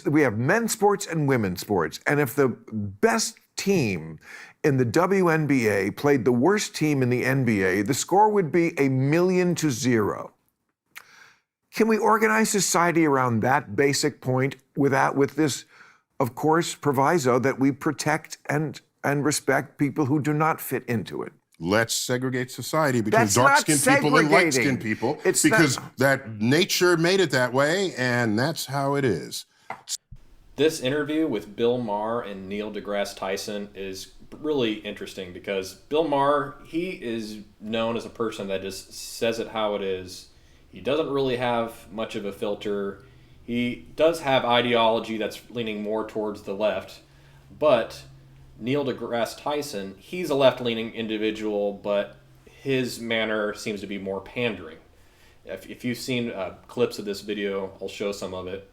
we have men's sports and women's sports. And if the best team in the WNBA played the worst team in the NBA, the score would be 1,000,000-0. Can we organize society around that basic point with this, of course, proviso that we protect and respect people who do not fit into it? Let's segregate society between dark-skinned people and light-skinned people, because that nature made it that way, and that's how it is. This interview with Bill Maher and Neil deGrasse Tyson is really interesting because Bill Maher, he is known as a person that just says it how it is. He doesn't really have much of a filter. He does have ideology that's leaning more towards the left, but Neil deGrasse Tyson, he's a left-leaning individual, but his manner seems to be more pandering. If you've seen clips of this video, I'll show some of it.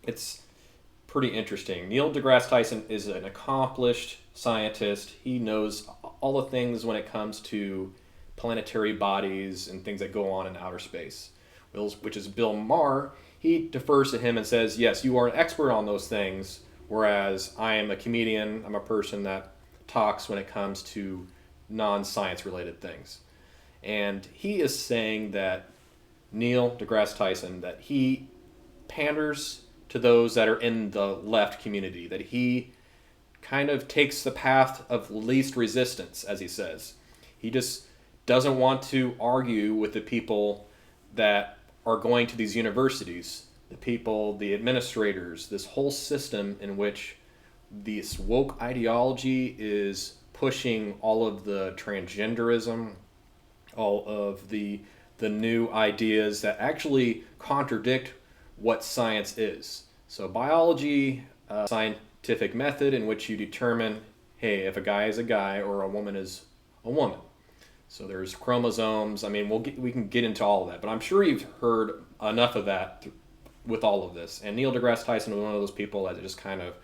It's pretty interesting. Neil deGrasse Tyson is an accomplished scientist. He knows all the things when it comes to planetary bodies and things that go on in outer space. Which is Bill Maher. He defers to him and says, yes, you are an expert on those things, whereas I am a comedian. I'm a person that talks when it comes to non-science related things. And he is saying that Neil deGrasse Tyson, that he panders to those that are in the left community, that he kind of takes the path of least resistance, as he says. He just doesn't want to argue with the people that are going to these universities, the people, the administrators, this whole system in which this woke ideology is pushing all of the transgenderism, all of the new ideas that actually contradict what science is. So biology, scientific method in which you determine, hey, if a guy is a guy or a woman is a woman. So there's chromosomes. I mean, we can get into all of that, but I'm sure you've heard enough of that with all of this. And Neil deGrasse Tyson is one of those people that just kind of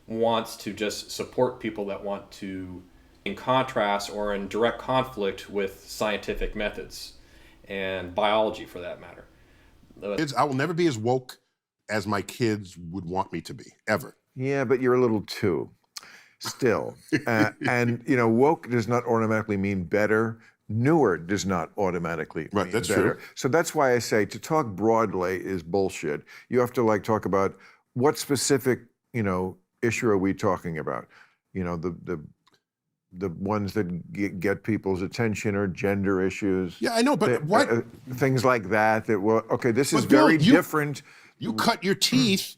wants to just support people that want to, in contrast or in direct conflict with scientific methods and biology for that matter. I will never be as woke as my kids would want me to be, ever. Yeah, but you're a little too. Still. And, you know, woke does not automatically mean better. Newer does not automatically mean that's better. true. So that's why I say to talk broadly is bullshit. You have to talk about what specific, issue are we talking about? The ones that get people's attention are gender issues. Yeah, I know, but what? Things like that. Okay, this is Bill, very different. You cut your teeth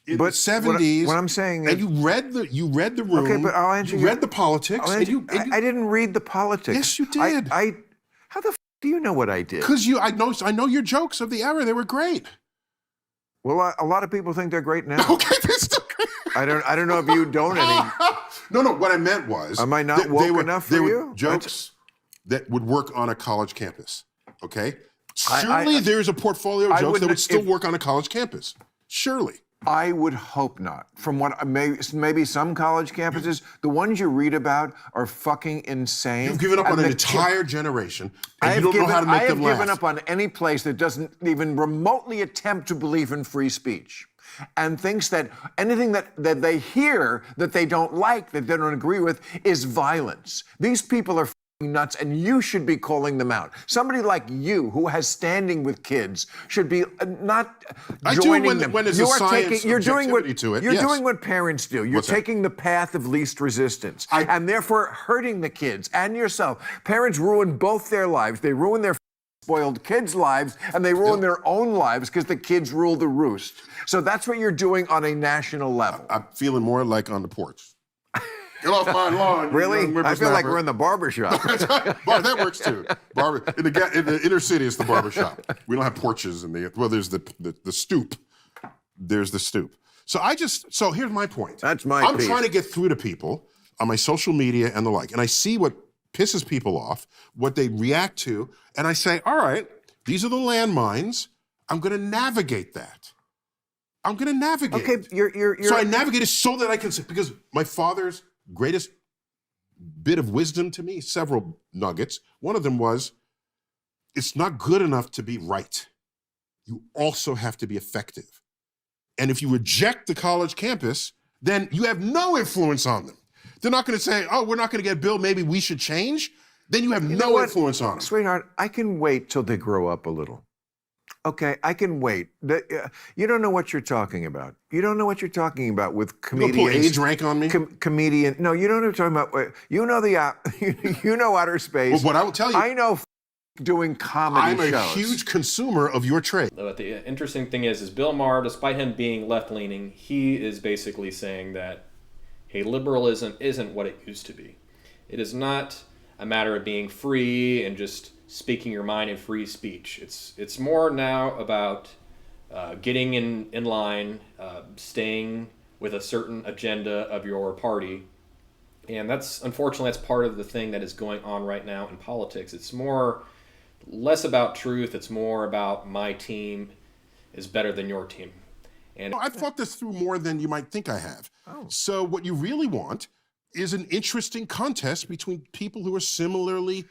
in the 70s. What I'm saying is, and you read the room. Okay, but I'll answer you read the politics. I didn't read the politics. Yes, you did. How the f do you know what I did? Because I know your jokes of the era. They were great. Well, a lot of people think they're great now. Okay, they're still great. I don't know if you don't any. No. What I meant was, am I not woke enough for you? Jokes that would work on a college campus. Okay, surely there's a portfolio of jokes that would still work on a college campus. Surely. I would hope not. From what maybe some college campuses, the ones you read about are fucking insane. You've given up on an entire generation, and you don't know how to make them laugh. I have given up on any place that doesn't even remotely attempt to believe in free speech and thinks that anything that they hear that they don't like, that they don't agree with, is violence. These people are nuts, and you should be calling them out. Somebody like you, who has standing with kids, should be not joining them. When there's a science objectivity to it. You're doing what parents do. You're taking the path of least resistance, and therefore hurting the kids and yourself. Parents ruin both their lives. They ruin their spoiled kids' lives, and they ruin their own lives because the kids rule the roost. So that's what you're doing on a national level. I'm feeling more like on the porch. Get off my lawn. Really? I feel like we're in the barbershop. Well, that works too. In the inner city, it's the barbershop. We don't have porches there's the stoop. There's the stoop. So here's my point. That's my I'm trying to get through to people on my social media and the like, and I see what pisses people off, what they react to, and I say, all right, these are the landmines. I'm going to navigate that. I'm going to navigate. Okay, you're. So I navigate it so that I can say, because my father's greatest bit of wisdom to me, several nuggets. One of them was, it's not good enough to be right. You also have to be effective. And if you reject the college campus, then you have no influence on them. They're not going to say, oh, we're not going to get Bill, maybe we should change. Then you have no influence on them. Sweetheart, I can wait till they grow up a little. Okay, I can wait. You don't know what you're talking about. You don't know what you're talking about with comedians. You put age rank on me? Comedian. No, you don't know what I'm talking about. You know you know outer space. Well, what I will tell you, I know doing comedy shows. I'm a huge consumer of your trade. But the interesting thing is Bill Maher, despite him being left-leaning, he is basically saying that, hey, liberalism isn't what it used to be. It is not a matter of being free and just speaking your mind in free speech. It's more now about getting in line, staying with a certain agenda of your party. And unfortunately, that's part of the thing that is going on right now in politics. It's less about truth. It's more about my team is better than your team. And I've thought this through more than you might think I have. Oh. So what you really want is an interesting contest between people who are similarly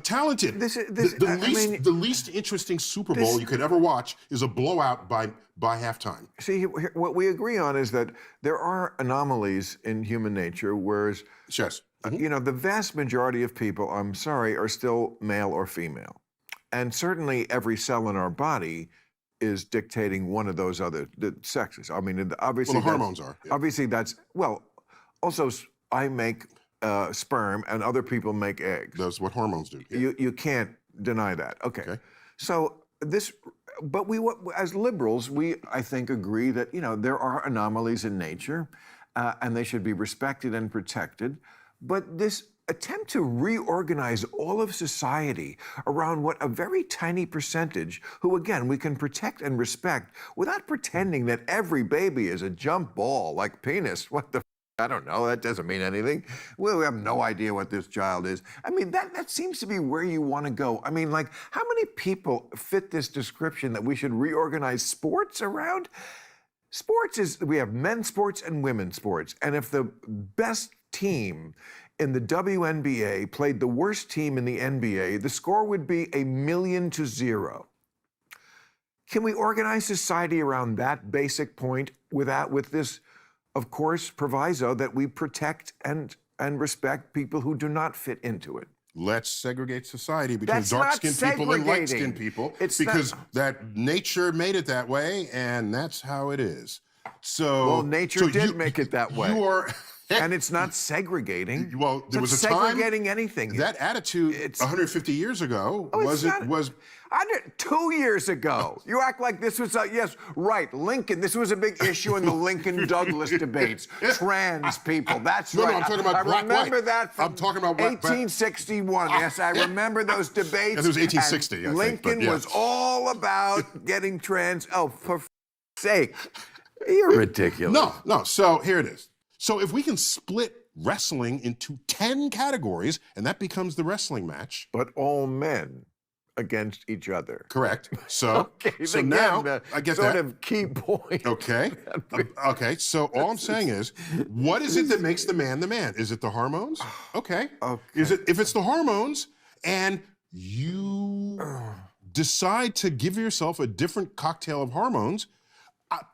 talented. The least interesting Super Bowl you could ever watch is a blowout by halftime. See, what we agree on is that there are anomalies in human nature, whereas yes. The vast majority of people, I'm sorry, are still male or female. And certainly every cell in our body is dictating one of those other sexes. I mean, obviously... Well, the hormones are. Yeah. Obviously also I make sperm and other people make eggs. That's what hormones do. Yeah. You can't deny that. Okay. So but we, as liberals, I think, agree that, there are anomalies in nature and they should be respected and protected. But this attempt to reorganize all of society around what a very tiny percentage, who, again, we can protect and respect without pretending that every baby is a jump ball like penis. What the I don't know. That doesn't mean anything. We have no idea what this child is. I mean, that seems to be where you want to go. I mean, like, how many people fit this description that we should reorganize sports around? We have men's sports and women's sports. And if the best team in the WNBA played the worst team in the NBA, the score would be 1,000,000-0. Can we organize society around that basic point with this, of course, proviso that we protect and respect people who do not fit into it? Let's segregate society between dark-skinned people and light-skinned people because that nature made it that way, and that's how it is. So nature did make it that way. You are... And it's not segregating. Well, there was a time segregating anything. That attitude 150 years ago was 2 years ago. You act like this was yes, right. Lincoln. This was a big issue in the Lincoln-Douglas debates. Trans people. That's right. No, I'm talking about black, I remember white. that from 1861. Yes, I remember those debates. It was 1860. Lincoln was all about getting trans. Oh, for sake, you're ridiculous. No. So here it is. So if we can split wrestling into 10 categories, and that becomes the wrestling match. But all men against each other. Correct. So, so again, now, I get sort that. of key point. Okay. Okay, so all I'm saying is, what is it that makes the man the man? Is it the hormones? Okay. If it's the hormones, and you decide to give yourself a different cocktail of hormones,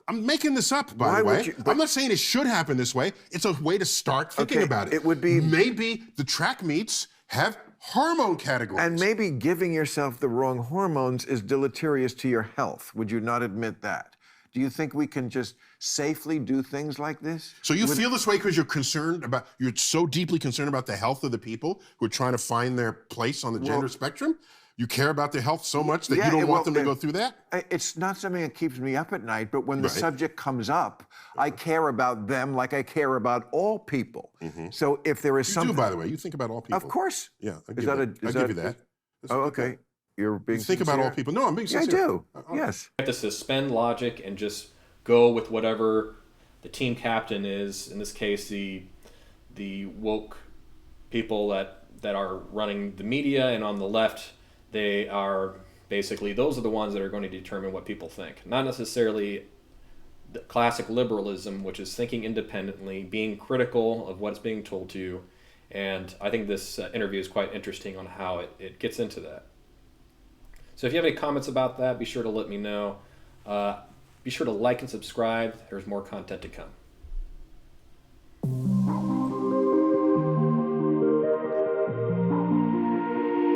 I'm making this up, by the way. I'm not saying it should happen this way. It's a way to start thinking about it. It would be... Maybe the track meets have hormone categories. And maybe giving yourself the wrong hormones is deleterious to your health. Would you not admit that? Do you think we can just safely do things like this? So you feel this way because you're so deeply concerned about the health of the people who are trying to find their place on the gender spectrum? You care about their health so much that you don't want them to go through that? It's not something that keeps me up at night, but when the subject comes up, I care about them like I care about all people. So if there is something... You do, by the way. You think about all people. Of course. Yeah, I give you that. Oh, okay. You're being sincere? Think about all people. No, I'm being sincere. I do. Yes. You have to suspend logic and just go with whatever the team captain is. In this case, the woke people that are running the media, and on the left, they are basically, those are the ones that are going to determine what people think. Not necessarily the classic liberalism, which is thinking independently, being critical of what's being told to you. And I think this interview is quite interesting on how it gets into that. So if you have any comments about that, be sure to let me know. Be sure to like and subscribe. There's more content to come.